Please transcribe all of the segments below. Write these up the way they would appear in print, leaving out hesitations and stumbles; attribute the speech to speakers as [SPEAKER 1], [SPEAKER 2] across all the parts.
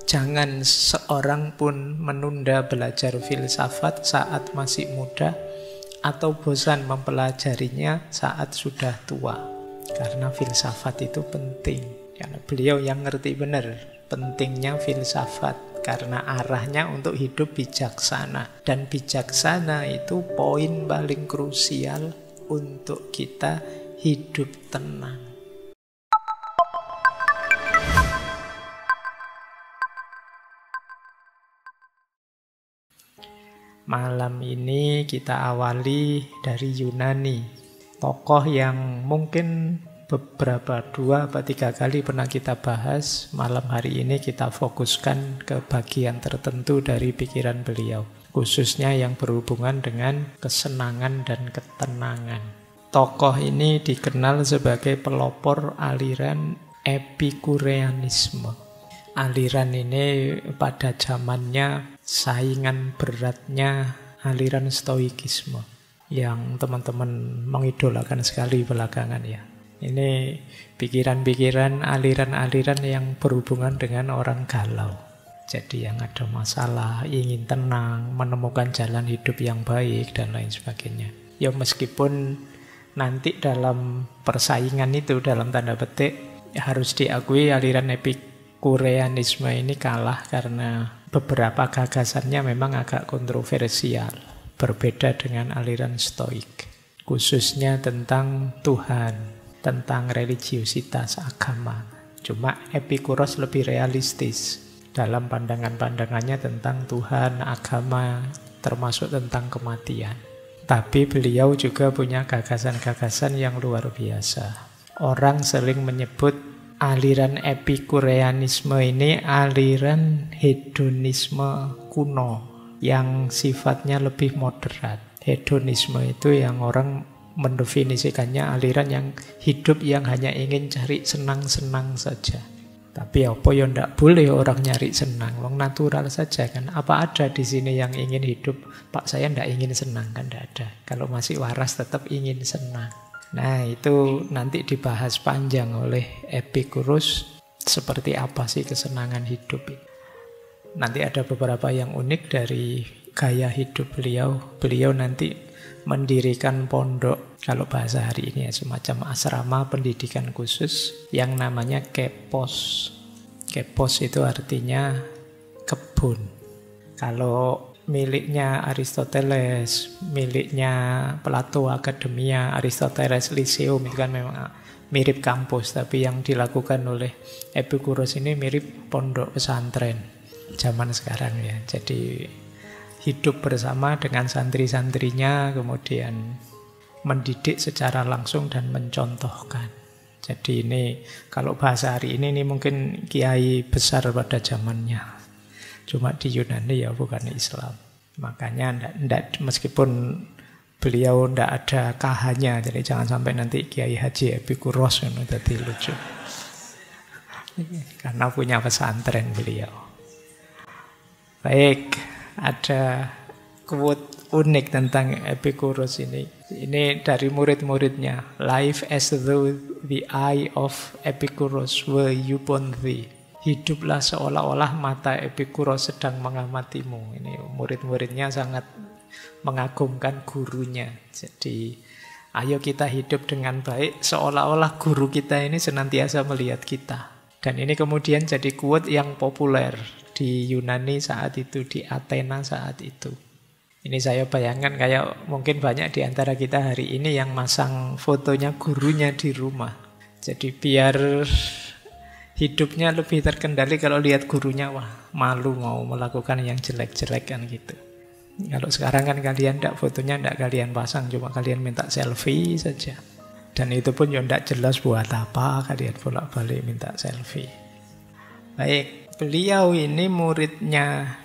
[SPEAKER 1] Jangan seorang pun menunda belajar filsafat saat masih muda atau bosan mempelajarinya saat sudah tua. Karena filsafat itu penting. Karena beliau yang ngerti benar pentingnya filsafat. Karena arahnya untuk hidup bijaksana. Dan bijaksana itu poin paling krusial untuk kita hidup tenang. Malam ini kita awali dari Yunani, tokoh yang mungkin beberapa 2 atau 3 kali pernah kita bahas. Malam hari ini kita fokuskan ke bagian tertentu dari pikiran beliau, khususnya yang berhubungan dengan kesenangan dan ketenangan. Tokoh ini dikenal sebagai pelopor aliran Epikureanisme. Aliran ini pada zamannya saingan beratnya aliran Stoikisme yang teman-teman mengidolakan sekali belakangan ya. Ini pikiran-pikiran, aliran-aliran yang berhubungan dengan orang galau. Jadi yang ada masalah, ingin tenang, menemukan jalan hidup yang baik dan lain sebagainya. Ya meskipun nanti dalam persaingan itu dalam tanda petik harus diakui aliran Epikureanisme ini kalah karena beberapa gagasannya memang agak kontroversial, berbeda dengan aliran Stoik, khususnya tentang Tuhan, tentang religiusitas agama. Cuma Epikuros lebih realistis dalam pandangan-pandangannya tentang Tuhan, agama, termasuk tentang kematian. Tapi beliau juga punya gagasan-gagasan yang luar biasa. Orang sering menyebut aliran Epikureanisme ini aliran hedonisme kuno yang sifatnya lebih moderat. Hedonisme itu yang orang mendefinisikannya aliran yang hidup yang hanya ingin cari senang-senang saja. Tapi apa ya ndak boleh orang nyari senang, wong natural saja kan. Apa ada di sini yang ingin hidup, Pak saya ndak ingin senang, kan ndak ada. Kalau masih waras tetap ingin senang. Nah itu nanti dibahas panjang oleh Epicurus, seperti apa sih kesenangan hidup ini. Nanti ada beberapa yang unik dari gaya hidup beliau. Beliau nanti mendirikan pondok, kalau bahasa hari ini ya, semacam asrama pendidikan khusus yang namanya kepos. Kepos itu artinya kebun. Kalau miliknya Aristoteles, miliknya Plato Academia, Aristoteles Lyceum itu kan memang mirip kampus, tapi yang dilakukan oleh Epicurus ini mirip pondok pesantren zaman sekarang ya. Jadi hidup bersama dengan santri-santrinya, kemudian mendidik secara langsung dan mencontohkan. Jadi ini kalau bahasa hari ini mungkin kiai besar pada zamannya. Cuma di Yunani ya bukan Islam. Makanya meskipun beliau ndak ada KH-nya, jadi jangan sampai nanti Kiai Haji Epikuros jadi lucu. Karena punya pesantren beliau. Baik, ada quote unik tentang Epicurus ini. Ini dari murid-muridnya. Life as though the eye of Epicurus were upon thee. Hiduplah seolah-olah mata Epicurus sedang mengamatimu. Ini murid-muridnya sangat mengagumkan gurunya. Jadi ayo kita hidup dengan baik seolah-olah guru kita ini senantiasa melihat kita. Dan ini kemudian jadi quote yang populer di Yunani saat itu, di Athena saat itu. Ini saya bayangkan kayak mungkin banyak di antara kita hari ini yang masang fotonya gurunya di rumah. Jadi biar hidupnya lebih terkendali kalau lihat gurunya, wah malu mau melakukan yang jelek-jelek kan gitu. Kalau sekarang kan kalian ndak fotonya ndak kalian pasang, cuma kalian minta selfie saja. Dan itu pun ya ndak jelas buat apa kalian bolak-balik minta selfie. Baik, beliau ini muridnya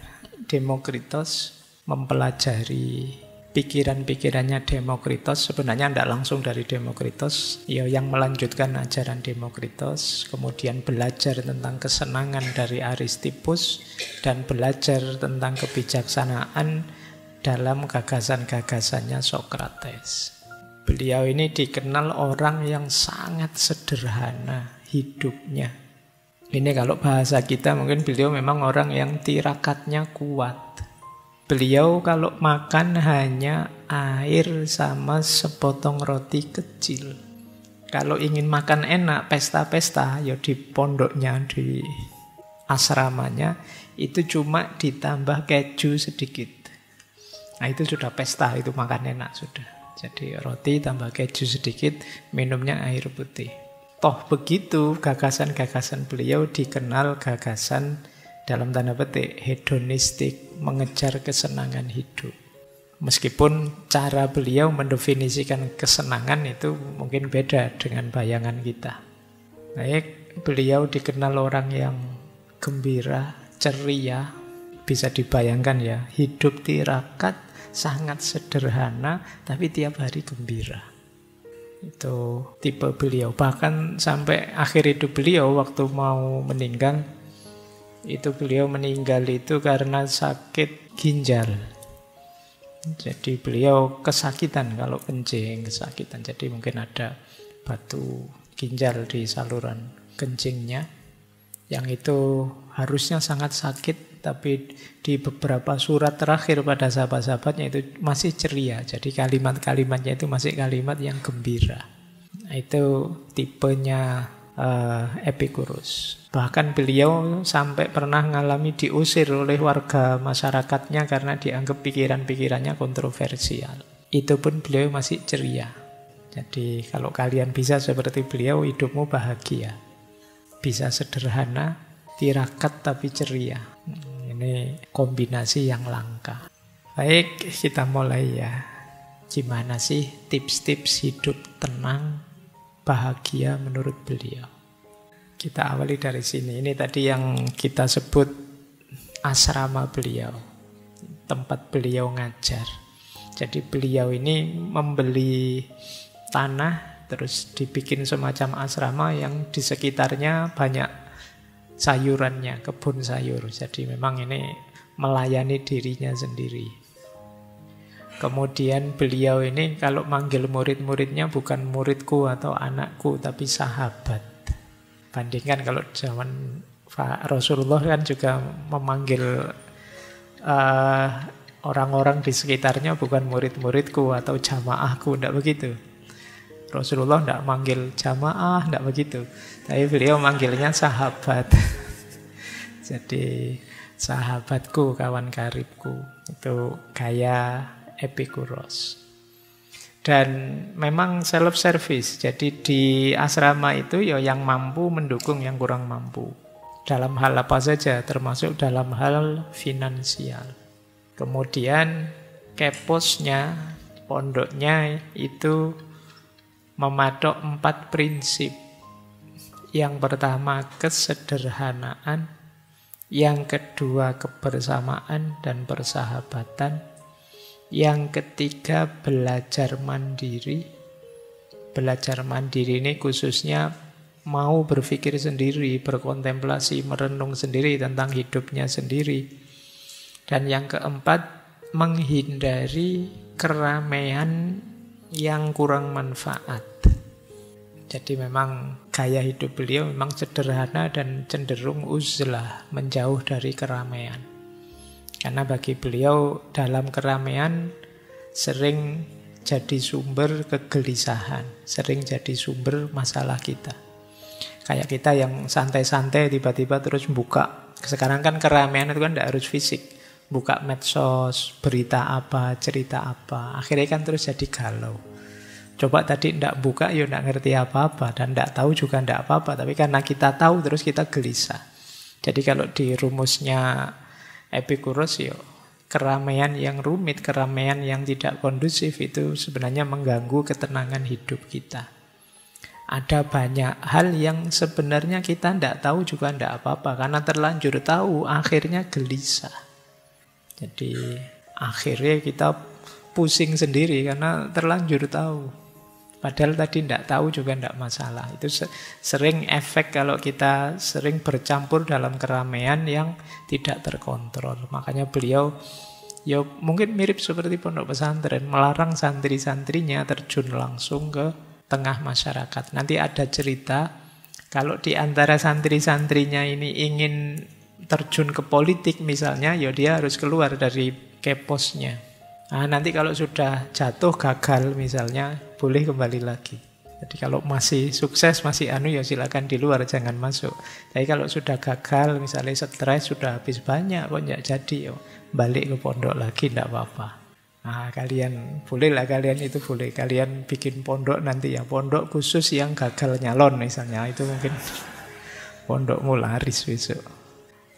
[SPEAKER 1] Demokritos, mempelajari pikiran-pikirannya Demokritos. Sebenarnya tidak langsung dari Demokritos, ya yang melanjutkan ajaran Demokritos, kemudian belajar tentang kesenangan dari Aristippus dan belajar tentang kebijaksanaan dalam gagasan-gagasannya Sokrates. Beliau ini dikenal orang yang sangat sederhana hidupnya. Ini kalau bahasa kita mungkin beliau memang orang yang tirakatnya kuat. Beliau kalau makan hanya air sama sepotong roti kecil. Kalau ingin makan enak, pesta-pesta, ya di pondoknya, di asramanya, itu cuma ditambah keju sedikit. Nah itu sudah pesta, itu makan enak sudah. Jadi roti tambah keju sedikit, minumnya air putih. Toh begitu gagasan-gagasan beliau dikenal gagasan dalam tanda petik hedonistik, mengejar kesenangan hidup. Meskipun cara beliau mendefinisikan kesenangan itu mungkin beda dengan bayangan kita. Baik, beliau dikenal orang yang gembira, ceria, bisa dibayangkan ya, hidup tirakat, sangat sederhana, tapi tiap hari gembira. Itu tipe beliau. Bahkan sampai akhir hidup beliau, waktu mau meninggal, itu beliau meninggal itu karena sakit ginjal. Jadi beliau kesakitan kalau kencing, kesakitan. Jadi mungkin ada batu ginjal di saluran kencingnya, yang itu harusnya sangat sakit, tapi di beberapa surat terakhir pada sahabat-sahabatnya itu masih ceria. Jadi kalimat-kalimatnya itu masih kalimat yang gembira. Nah, itu tipenya Epicurus. Bahkan beliau sampai pernah mengalami diusir oleh warga masyarakatnya karena dianggap pikiran-pikirannya kontroversial. Itu pun beliau masih ceria. Jadi kalau kalian bisa seperti beliau, hidupmu bahagia. Bisa sederhana, tirakat tapi ceria. Ini kombinasi yang langka. Baik, kita mulai ya. Gimana sih tips-tips hidup tenang, bahagia menurut beliau? Kita awali dari sini. Ini tadi yang kita sebut asrama beliau, tempat beliau ngajar. Jadi beliau ini membeli tanah, terus dibikin semacam asrama yang di sekitarnya banyak sayurannya, kebun sayur. Jadi memang ini melayani dirinya sendiri. Kemudian beliau ini kalau manggil murid-muridnya bukan muridku atau anakku, tapi sahabat. Bandingkan kalau zaman Rasulullah kan juga memanggil orang-orang di sekitarnya bukan murid-muridku atau jamaahku, tidak begitu. Rasulullah tidak manggil jamaah, tidak begitu. Tapi beliau manggilnya sahabat. Jadi sahabatku, kawan karibku. Itu gaya Epicurus. Dan memang self-service. Jadi di asrama itu ya yang mampu mendukung yang kurang mampu. Dalam hal apa saja, termasuk dalam hal finansial. Kemudian keposnya, pondoknya itu mematok 4 prinsip. Yang pertama kesederhanaan, yang kedua kebersamaan dan persahabatan, yang ketiga belajar mandiri. Belajar mandiri ini khususnya mau berpikir sendiri, berkontemplasi, merenung sendiri tentang hidupnya sendiri. Dan yang keempat menghindari keramaian yang kurang manfaat. Jadi memang gaya hidup beliau memang sederhana dan cenderung uzlah, menjauh dari keramaian. Karena bagi beliau dalam keramaian sering jadi sumber kegelisahan, sering jadi sumber masalah kita. Kayak kita yang santai-santai tiba-tiba terus buka. Sekarang kan keramaian itu kan tidak harus fisik. Buka medsos, berita apa, cerita apa. Akhirnya kan terus jadi galau. Coba tadi tidak buka, ya tidak ngerti apa-apa. Dan tidak tahu juga tidak apa-apa. Tapi karena kita tahu, terus kita gelisah. Jadi kalau di rumusnya Epicurus, ya keramaian yang rumit, keramaian yang tidak kondusif itu sebenarnya mengganggu ketenangan hidup kita. Ada banyak hal yang sebenarnya kita tidak tahu juga tidak apa-apa. Karena terlanjur tahu, akhirnya gelisah. Jadi akhirnya kita pusing sendiri karena terlanjur tahu. Padahal tadi tidak tahu juga tidak masalah. Itu sering efek kalau kita sering bercampur dalam keramaian yang tidak terkontrol. Makanya beliau ya mungkin mirip seperti pondok pesantren, melarang santri-santrinya terjun langsung ke tengah masyarakat. Nanti ada cerita Kalau di antara santri-santrinya ini ingin terjun ke politik misalnya, ya dia harus keluar dari keposnya. Nah, nanti kalau sudah jatuh, gagal misalnya, boleh kembali lagi. Jadi kalau masih sukses, masih ya silakan di luar, jangan masuk. Tapi kalau sudah gagal, misalnya stres, sudah habis banyak, kok nggak jadi, ya balik ke pondok lagi, tidak apa-apa. Nah, kalian bolehlah, kalian itu boleh. Kalian bikin pondok nanti ya, pondok khusus yang gagal nyalon misalnya. Itu mungkin pondokmu laris besok.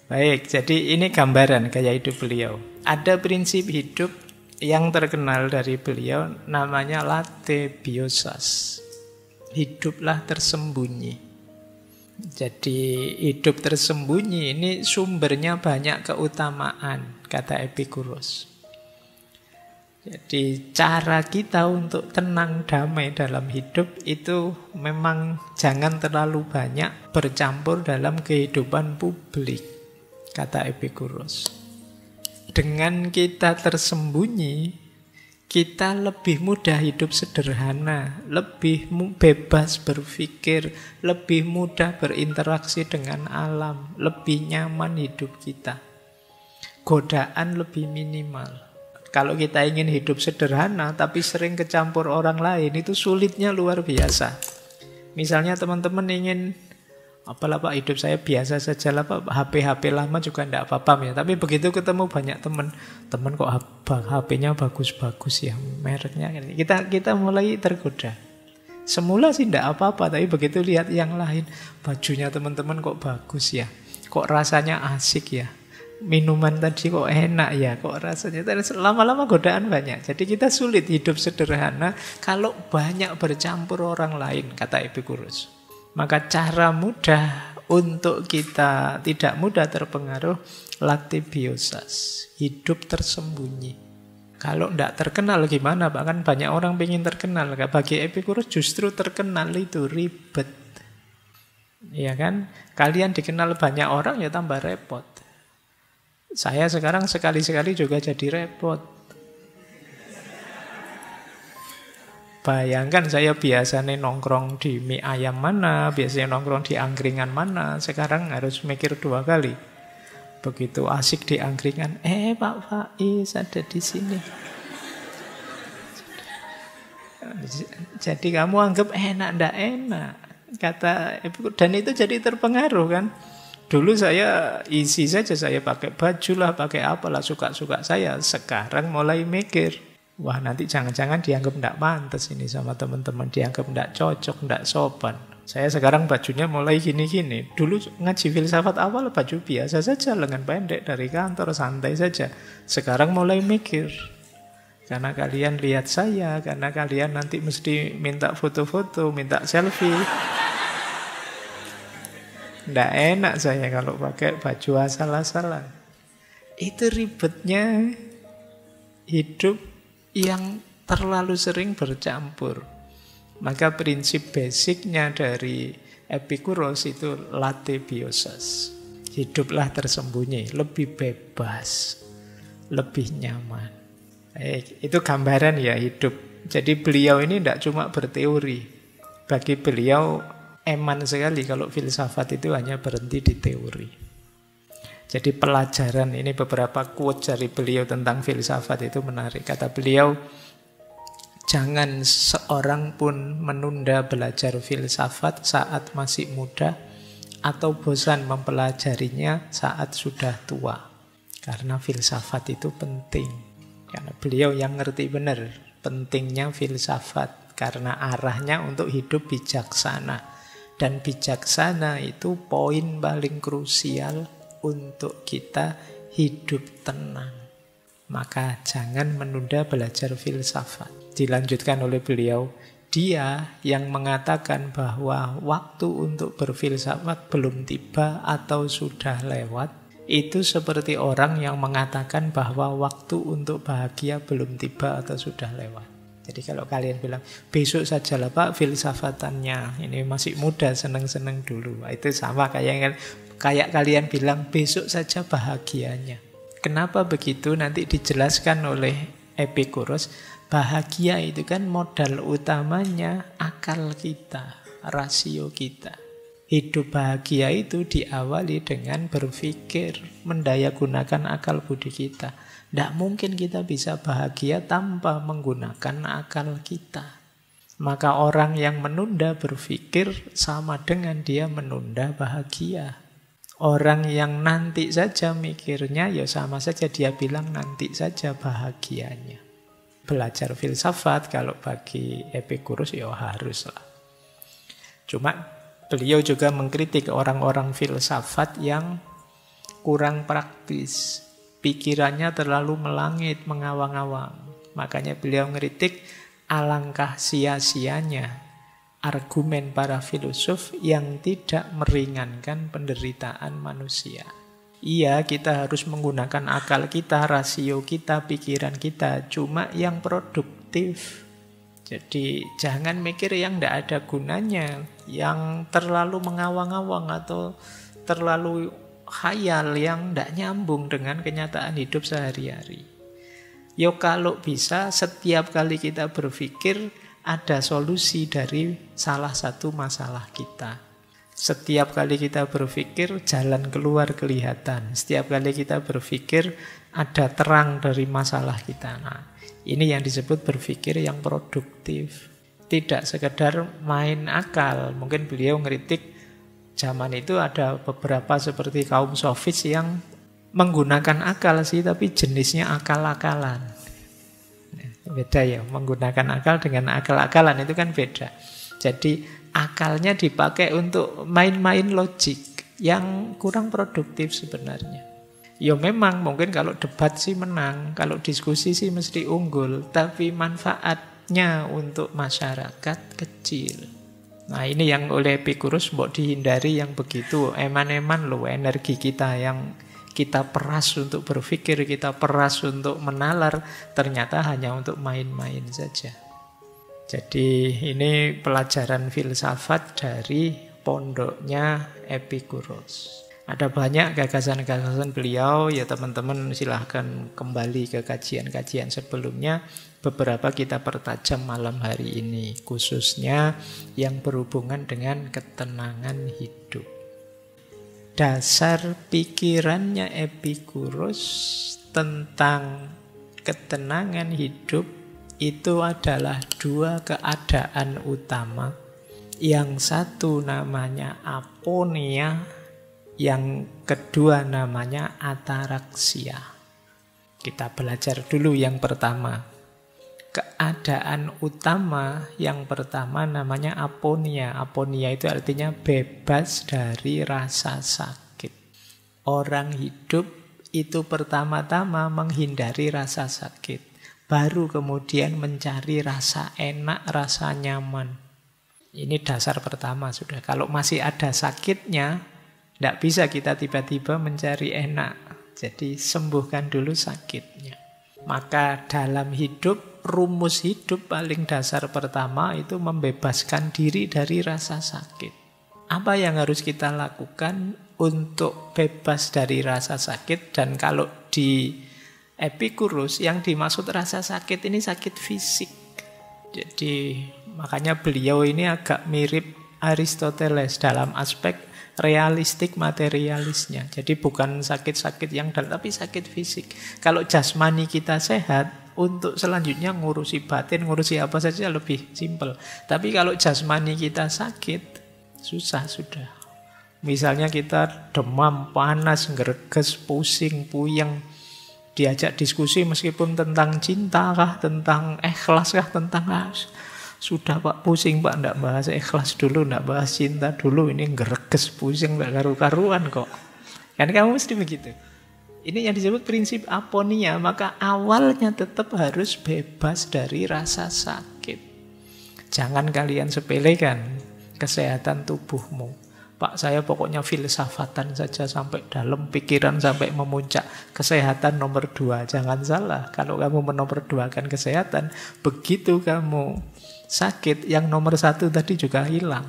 [SPEAKER 1] Baik, jadi ini gambaran gaya hidup beliau. Ada prinsip hidup yang terkenal dari beliau, namanya late biosas. Hiduplah tersembunyi. Jadi hidup tersembunyi ini sumbernya banyak keutamaan, kata Epikuros. Jadi cara kita untuk tenang damai dalam hidup itu memang jangan terlalu banyak bercampur dalam kehidupan publik, kata Epikuros. Dengan kita tersembunyi, kita lebih mudah hidup sederhana, lebih bebas berpikir, lebih mudah berinteraksi dengan alam, lebih nyaman hidup kita. Godaan lebih minimal. Kalau kita ingin hidup sederhana tapi sering kecampur orang lain, itu sulitnya luar biasa. Misalnya teman-teman ingin, apalah Pak, hidup saya biasa saja lah Pak, HP lama juga tidak apa-apa ya. Tapi begitu ketemu banyak teman kok HP-nya bagus-bagus ya, mereknya. Kita mulai tergoda. Semula sih tidak apa-apa, tapi begitu lihat yang lain, bajunya teman-teman kok bagus ya, kok rasanya asik ya, minuman tadi kok enak ya, kok rasanya. Lama-lama godaan banyak. Jadi kita sulit hidup sederhana kalau banyak bercampur orang lain, kata Epikuros. Maka cara mudah untuk kita tidak mudah terpengaruh, late biosas, hidup tersembunyi. Kalau tidak terkenal gimana Pak? Kan banyak orang pengen terkenal. Bagi Epikuros justru terkenal itu ribet. Iya kan? Kalian dikenal banyak orang ya tambah repot. Saya sekarang sekali-sekali juga jadi repot. Bayangkan saya biasanya nongkrong di mie ayam mana, biasanya nongkrong di angkringan mana, sekarang harus mikir 2 kali. Begitu asik di angkringan, Pak Faiz ada di sini. Jadi kamu anggap enak, ndak enak. Kata Ibu, dan itu jadi terpengaruh kan. Dulu saya isi saja, saya pakai baju lah, pakai apalah, suka-suka saya. Sekarang mulai mikir, wah nanti jangan-jangan dianggap tidak pantas ini sama teman-teman, dianggap tidak cocok, tidak sopan. Saya sekarang bajunya mulai gini-gini. Dulu ngaji filsafat awal baju biasa saja, lengan pendek dari kantor, santai saja. Sekarang mulai mikir, karena kalian lihat saya, karena kalian nanti mesti minta foto-foto, minta selfie. Nggak enak saya kalau pakai baju asal-asalan. Itu ribetnya hidup yang terlalu sering bercampur. Maka prinsip basicnya dari Epikuros itu late biosas. Hiduplah tersembunyi, lebih bebas, lebih nyaman. Itu gambaran ya hidup. Jadi beliau ini tidak cuma berteori. Bagi beliau eman sekali kalau filsafat itu hanya berhenti di teori. Jadi pelajaran ini, beberapa quote dari beliau tentang filsafat itu menarik. Kata beliau, jangan seorang pun menunda belajar filsafat saat masih muda atau bosan mempelajarinya saat sudah tua. Karena filsafat itu penting. Karena beliau yang ngerti benar pentingnya filsafat. Karena arahnya untuk hidup bijaksana. Dan bijaksana itu poin paling krusial untuk kita hidup tenang. Maka jangan menunda belajar filsafat. Dilanjutkan oleh beliau, dia yang mengatakan bahwa waktu untuk berfilsafat belum tiba atau sudah lewat, itu seperti orang yang mengatakan bahwa waktu untuk bahagia belum tiba atau sudah lewat. Jadi kalau kalian bilang, besok sajalah Pak filsafatannya, ini masih muda, seneng-seneng dulu. Itu sama kayak kalian bilang, besok saja bahagianya. Kenapa begitu? Nanti dijelaskan oleh Epikuros. Bahagia itu kan modal utamanya akal kita, rasio kita. Hidup bahagia itu diawali dengan berpikir, mendayagunakan akal budi kita. Tidak mungkin kita bisa bahagia tanpa menggunakan akal kita. Maka orang yang menunda berpikir sama dengan dia menunda bahagia. Orang yang nanti saja mikirnya, ya sama saja dia bilang nanti saja bahagianya. Belajar filsafat kalau bagi Epicurus ya haruslah. Cuma beliau juga mengkritik orang-orang filsafat yang kurang praktis. Pikirannya terlalu melangit, mengawang-awang. Makanya beliau mengkritik alangkah sia-sianya argumen para filosof yang tidak meringankan penderitaan manusia. Iya, kita harus menggunakan akal kita, rasio kita, pikiran kita, cuma yang produktif. Jadi jangan mikir yang tidak ada gunanya, yang terlalu mengawang-awang atau terlalu khayal yang tidak nyambung dengan kenyataan hidup sehari-hari. Yo kalau bisa setiap kali kita berpikir ada solusi dari salah satu masalah kita. Setiap kali kita berpikir jalan keluar kelihatan. Setiap kali kita berpikir ada terang dari masalah kita. Nah, ini yang disebut berpikir yang produktif. Tidak sekedar main akal. Mungkin beliau ngeritik zaman itu ada beberapa seperti kaum sofis yang menggunakan akal sih, tapi jenisnya akal-akalan. Beda ya, menggunakan akal dengan akal-akalan itu kan beda. Jadi akalnya dipakai untuk main-main logik yang kurang produktif sebenarnya. Ya memang mungkin kalau debat sih menang, kalau diskusi sih mesti unggul, tapi manfaatnya untuk masyarakat kecil. Nah ini yang oleh Epicurus mau dihindari yang begitu eman-eman loh, energi kita yang kita peras untuk berpikir, kita peras untuk menalar, ternyata hanya untuk main-main saja. Jadi ini pelajaran filsafat dari pondoknya Epicurus. Ada banyak gagasan-gagasan beliau, ya teman-teman silahkan kembali ke kajian-kajian sebelumnya. Beberapa kita pertajam malam hari ini, khususnya yang berhubungan dengan ketenangan hidup. Dasar pikirannya Epicurus tentang ketenangan hidup itu adalah dua keadaan utama. Yang satu namanya aponia, yang kedua namanya ataraksia. Kita belajar dulu yang pertama. Keadaan utama yang pertama namanya aponia. Aponia itu artinya bebas dari rasa sakit. Orang hidup itu pertama-tama menghindari rasa sakit. Baru kemudian mencari rasa enak, rasa nyaman. Ini dasar pertama sudah. Kalau masih ada sakitnya, tidak bisa kita tiba-tiba mencari enak. Jadi sembuhkan dulu sakitnya. Maka dalam hidup, rumus hidup paling dasar pertama itu membebaskan diri dari rasa sakit. Apa yang harus kita lakukan untuk bebas dari rasa sakit? Dan kalau di Epicurus yang dimaksud rasa sakit ini sakit fisik. Jadi makanya beliau ini agak mirip Aristoteles dalam aspek realistik materialisnya. Jadi bukan sakit-sakit yang dalam, tapi sakit fisik. Kalau jasmani kita sehat, untuk selanjutnya ngurusi batin, ngurusi apa saja lebih simpel. Tapi kalau jasmani kita sakit, susah sudah. Misalnya kita demam, panas, ngereges, pusing, puyeng, diajak diskusi meskipun tentang cinta kah, tentang ikhlas kah, tentang sudah Pak, pusing Pak, enggak bahas ikhlas dulu, enggak bahas cinta dulu, ini ngereges, pusing, enggak karu-karuan kok. Kan kamu mesti begitu. Ini yang disebut prinsip aponia, maka awalnya tetap harus bebas dari rasa sakit. Jangan kalian sepelekan kesehatan tubuhmu. Pak, saya pokoknya filsafatan saja sampai dalam pikiran, sampai memuncak. Kesehatan nomor 2, jangan salah. Kalau kamu menomorduakan kesehatan, begitu kamu sakit, yang nomor 1 tadi juga hilang.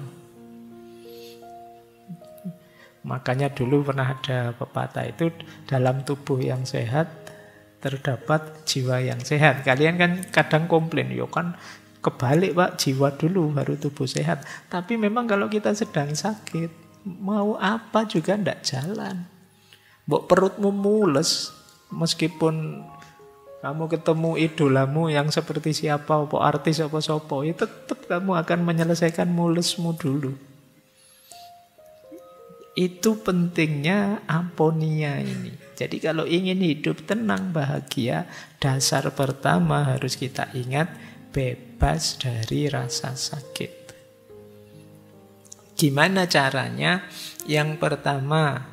[SPEAKER 1] Makanya dulu pernah ada pepatah itu, dalam tubuh yang sehat terdapat jiwa yang sehat. Kalian kan kadang komplain, yo kan kebalik Pak, jiwa dulu baru tubuh sehat. Tapi memang kalau kita sedang sakit, Mau apa juga ndak jalan. Mbok perutmu mules, meskipun kamu ketemu idolamu yang seperti siapa, apa artis, apa sopo, ya tetap kamu akan menyelesaikan mulesmu dulu. Itu pentingnya aponia ini. Jadi kalau ingin hidup tenang, bahagia, dasar pertama harus kita ingat, bebas dari rasa sakit. Gimana caranya? Yang pertama,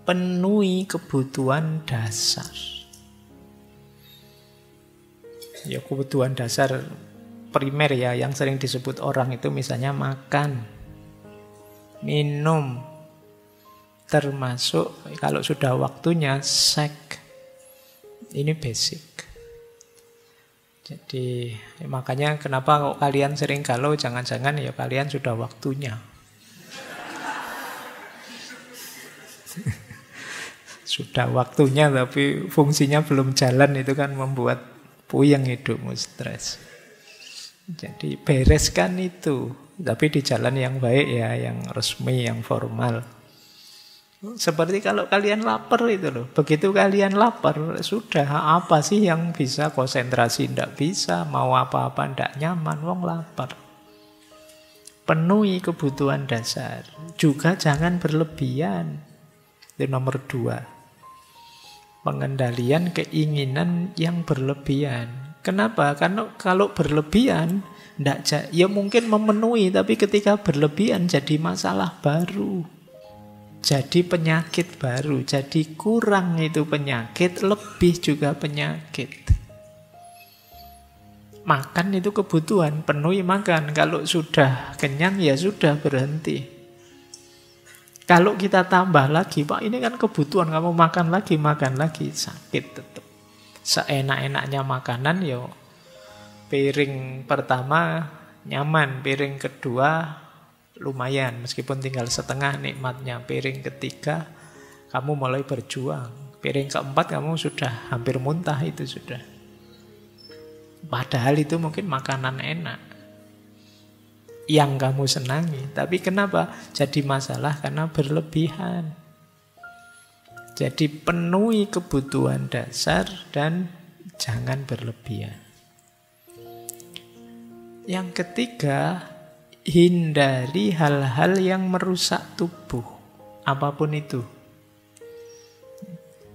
[SPEAKER 1] penuhi kebutuhan dasar. Ya, kebutuhan dasar primer ya, yang sering disebut orang itu misalnya makan, minum, termasuk kalau sudah waktunya seks. Ini basic. Jadi makanya kenapa kok kalian sering galau, jangan-jangan ya kalian sudah waktunya. Sudah waktunya tapi fungsinya belum jalan, itu kan membuat puyeng hidupmu, stres. Jadi bereskan itu, tapi di jalan yang baik ya, yang resmi, yang formal. Seperti kalau kalian lapar itu loh. Begitu kalian lapar, sudah apa sih yang bisa konsentrasi? Ndak bisa, mau apa-apa ndak nyaman, wong lapar. Penuhi kebutuhan dasar. Juga jangan berlebihan. Itu nomor 2. Pengendalian keinginan yang berlebihan. Kenapa? Karena kalau berlebihan, ya mungkin memenuhi, tapi ketika berlebihan jadi masalah baru. Jadi penyakit baru. Jadi kurang itu penyakit, lebih juga penyakit. Makan itu kebutuhan, penuhi makan. Kalau sudah kenyang ya sudah, berhenti. Kalau kita tambah lagi, Pak ini kan kebutuhan, kamu makan lagi, sakit tetap. Seenak-enaknya makanan ya piring pertama nyaman, piring kedua lumayan, meskipun tinggal setengah nikmatnya, piring ketiga kamu mulai berjuang, piring keempat kamu sudah hampir muntah itu sudah. Padahal itu mungkin makanan enak yang kamu senangi. Tapi kenapa jadi masalah? Karena berlebihan. Jadi penuhi kebutuhan dasar dan jangan berlebihan. Yang ketiga, hindari hal-hal yang merusak tubuh, apapun itu.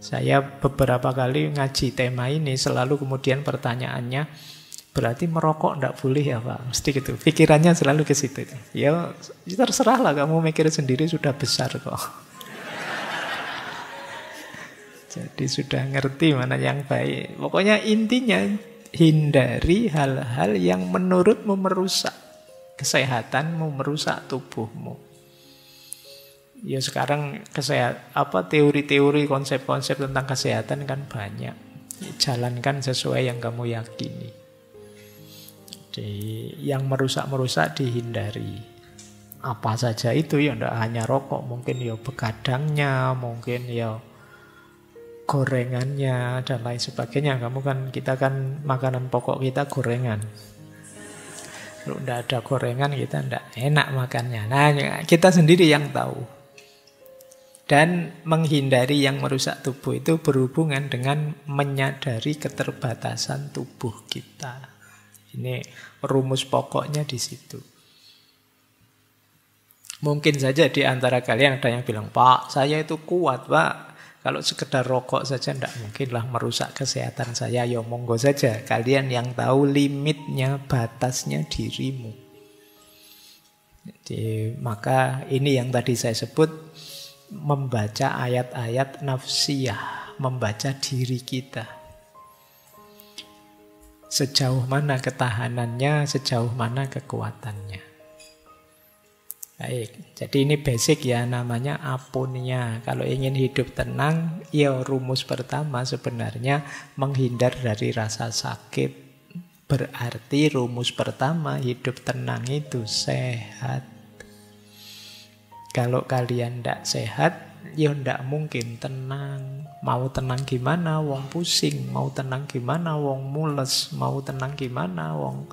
[SPEAKER 1] Saya beberapa kali ngaji tema ini, selalu kemudian pertanyaannya, berarti merokok ndak boleh ya Pak? Mesti gitu. Pikirannya selalu ke situ. Ya terserah lah, kamu mikir sendiri, sudah besar kok. Jadi sudah ngerti mana yang baik. Pokoknya intinya hindari hal-hal yang menurutmu merusak kesehatanmu, merusak tubuhmu. Ya sekarang teori-teori, konsep-konsep tentang kesehatan kan banyak. Jalankan sesuai yang kamu yakini. Jadi yang merusak-merusak dihindari. Apa saja itu, ya tidak hanya rokok, mungkin ya begadangnya, mungkin ya gorengannya dan lain sebagainya. Kita kan makanan pokok kita gorengan. Kalau tidak ada gorengan kita tidak enak makannya. Nah, kita sendiri yang tahu. Dan menghindari yang merusak tubuh itu berhubungan dengan menyadari keterbatasan tubuh kita. Ini rumus pokoknya di situ. Mungkin saja di antara kalian ada yang bilang, Pak, saya itu kuat, Pak. Kalau sekedar rokok saja tidak mungkinlah merusak kesehatan saya. Ya monggo saja. Kalian yang tahu limitnya, batasnya dirimu. Jadi maka ini yang tadi saya sebut, membaca ayat-ayat nafsiyah, membaca diri kita. Sejauh mana ketahanannya, sejauh mana kekuatannya. Baik, jadi ini basic ya, namanya aponia. Kalau ingin hidup tenang, ya rumus pertama sebenarnya menghindar dari rasa sakit. Berarti rumus pertama hidup tenang itu sehat. Kalau kalian tidak sehat, ya tidak mungkin tenang. Mau tenang gimana, wong pusing. Mau tenang gimana, wong mules. Mau tenang gimana, wong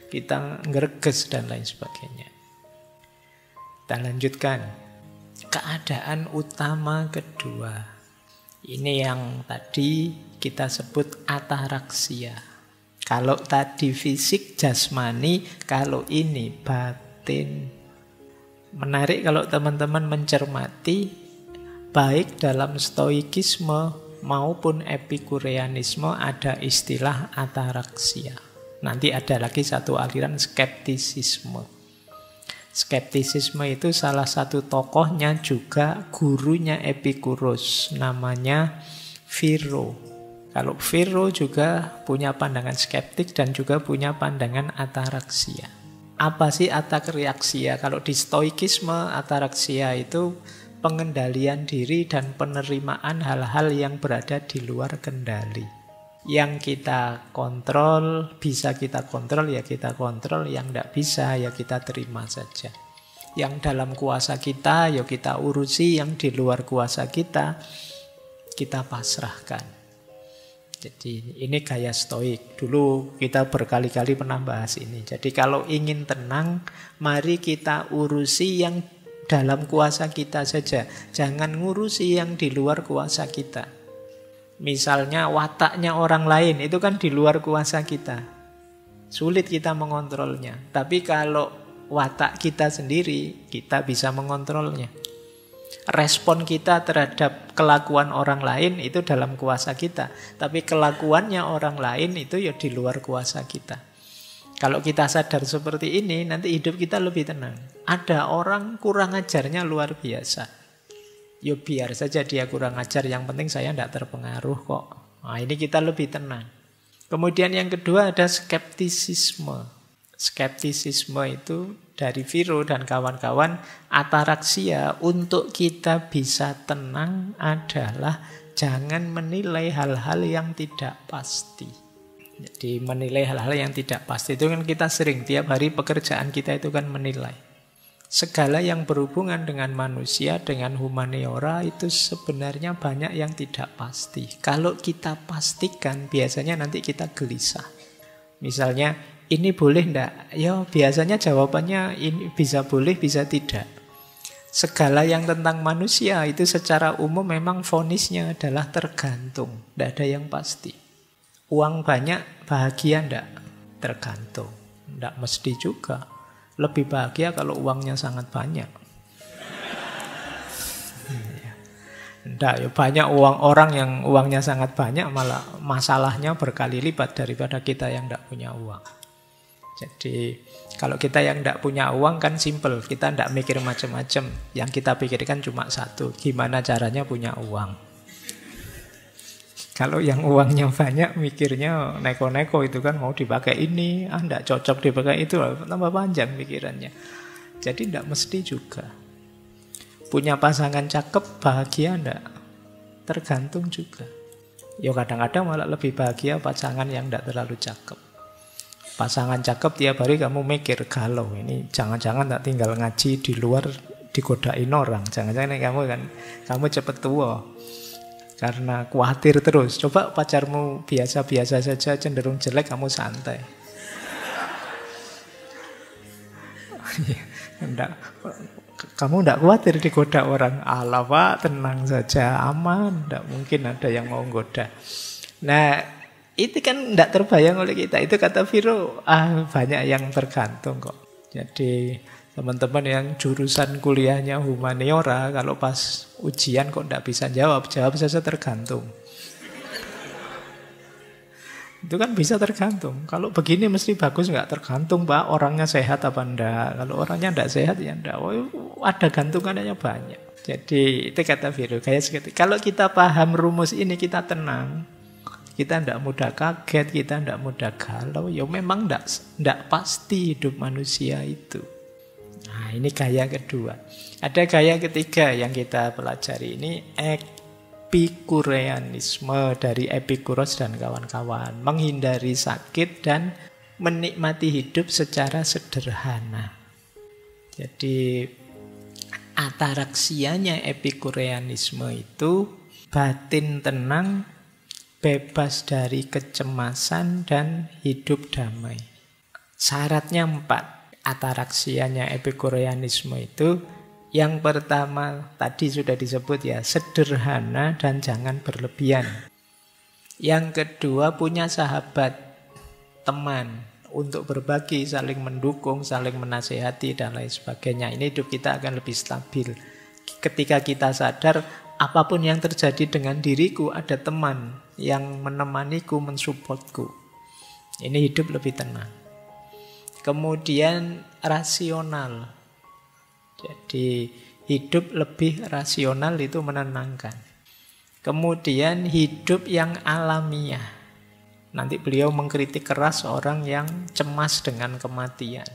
[SPEAKER 1] kita ngereges dan lain sebagainya. Kita lanjutkan. keadaan utama kedua. Ini yang tadi kita sebut ataraksia. Kalau tadi fisik jasmani, kalau ini batin. Menarik kalau teman-teman mencermati, baik dalam stoikisme maupun epikureanisme ada istilah ataraksia. Nanti ada lagi satu aliran skeptisisme. Skeptisisme itu salah satu tokohnya juga gurunya Epikuros, namanya Philo. Kalau Philo juga punya pandangan skeptik dan juga punya pandangan ataraksia. Apa sih ataraksia? Kalau di stoikisme, ataraksia itu pengendalian diri dan penerimaan hal-hal yang berada di luar kendali. Yang kita kontrol, bisa kita kontrol, ya kita kontrol. Yang tidak bisa, ya kita terima saja. Yang dalam kuasa kita, ya kita urusi. Yang di luar kuasa kita pasrahkan. Jadi ini gaya stoik. Dulu kita berkali-kali pernah bahas ini. Jadi kalau ingin tenang, mari kita urusi yang dalam kuasa kita saja. Jangan ngurusi yang di luar kuasa kita. Misalnya wataknya orang lain, itu kan di luar kuasa kita. Sulit kita mengontrolnya. Tapi kalau watak kita sendiri, kita bisa mengontrolnya. Respon kita terhadap kelakuan orang lain itu dalam kuasa kita. Tapi kelakuannya orang lain itu ya di luar kuasa kita. Kalau kita sadar seperti ini, nanti hidup kita lebih tenang. Ada orang kurang ajarnya luar biasa. Ya biar saja dia kurang ajar, yang penting saya tidak terpengaruh kok. Nah, ini kita lebih tenang. Kemudian yang kedua ada skeptisisme. Skeptisisme itu dari Philo dan kawan-kawan, ataraksia untuk kita bisa tenang adalah jangan menilai hal-hal yang tidak pasti. Jadi menilai hal-hal yang tidak pasti itu kan kita sering, tiap hari pekerjaan kita itu kan menilai. Segala yang berhubungan dengan manusia, dengan humaniora itu sebenarnya banyak yang tidak pasti. Kalau kita pastikan, biasanya nanti kita gelisah. Misalnya, ini boleh enggak? Ya biasanya jawabannya ini bisa boleh, bisa tidak. Segala yang tentang manusia itu secara umum memang vonisnya adalah tergantung. Tidak ada yang pasti. Uang banyak, bahagia enggak? Tergantung. Tidak mesti juga. Lebih bahagia kalau uangnya sangat banyak. Enggak, ya banyak orang yang uangnya sangat banyak malah masalahnya berkali lipat daripada kita yang tidak punya uang. Jadi kalau kita yang tidak punya uang kan simple, kita tidak mikir macam-macam. Yang kita pikirkan cuma satu, gimana caranya punya uang. Kalau yang uangnya banyak mikirnya neko-neko itu kan mau dipakai ini, tidak cocok dipakai itu, tambah panjang pikirannya. Jadi tidak mesti juga. Punya pasangan cakep, bahagia enggak? Tergantung juga. Ya kadang-kadang malah lebih bahagia pasangan yang tidak terlalu cakep. Pasangan cakep tiap hari kamu mikir galau, ini jangan-jangan tak tinggal ngaji di luar digodain orang. Jangan-jangan kamu cepet tua. Karena khawatir terus. Coba pacarmu biasa-biasa saja, cenderung jelek, kamu santai. Kamu tidak khawatir digoda orang. Alah Pak, tenang saja, aman. Tidak mungkin ada yang mau goda. Nah, itu kan tidak terbayang oleh kita. Itu kata Philo, banyak yang tergantung kok. Jadi teman-teman yang jurusan kuliahnya humaniora, kalau pas ujian kok tidak bisa jawab saja tergantung. Itu kan bisa tergantung. Kalau begini mesti bagus, nggak tergantung Pak, orangnya sehat apa enggak. Kalau orangnya tidak sehat ya enggak. Ada gantungannya banyak. Jadi itu kata Philo, kalau kita paham rumus ini kita tenang. Kita tidak mudah kaget, kita tidak mudah galau. Ya memang tidak pasti hidup manusia itu. Nah, ini gaya kedua. Ada gaya ketiga yang kita pelajari ini, epikureanisme dari Epikuros dan kawan-kawan. Menghindari sakit dan menikmati hidup secara sederhana. Jadi ataraksianya epikureanisme itu batin tenang, bebas dari kecemasan dan hidup damai. Syaratnya 4. Ataraksianya epikureanisme itu, Yang pertama tadi sudah disebut ya, sederhana dan jangan berlebihan. Yang kedua, punya sahabat, teman, untuk berbagi, saling mendukung, saling menasehati, dan lain sebagainya. Ini hidup kita akan lebih stabil. Ketika kita sadar, apapun yang terjadi dengan diriku, ada teman yang menemaniku, mensupportku. Ini hidup lebih tenang. Kemudian rasional. Jadi hidup lebih rasional itu menenangkan. Kemudian hidup yang alamiah. Nanti beliau mengkritik keras orang yang cemas dengan kematian.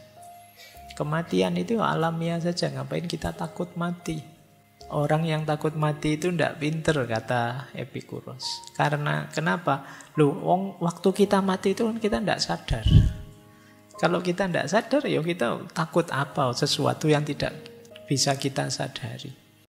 [SPEAKER 1] Kematian itu alamiah saja, ngapain kita takut mati? Orang yang takut mati itu tidak pinter, kata Epikuros. Karena kenapa? Waktu kita mati itu kan kita tidak sadar. Kalau kita tidak sadar, ya kita takut apa? Sesuatu yang tidak bisa kita sadari.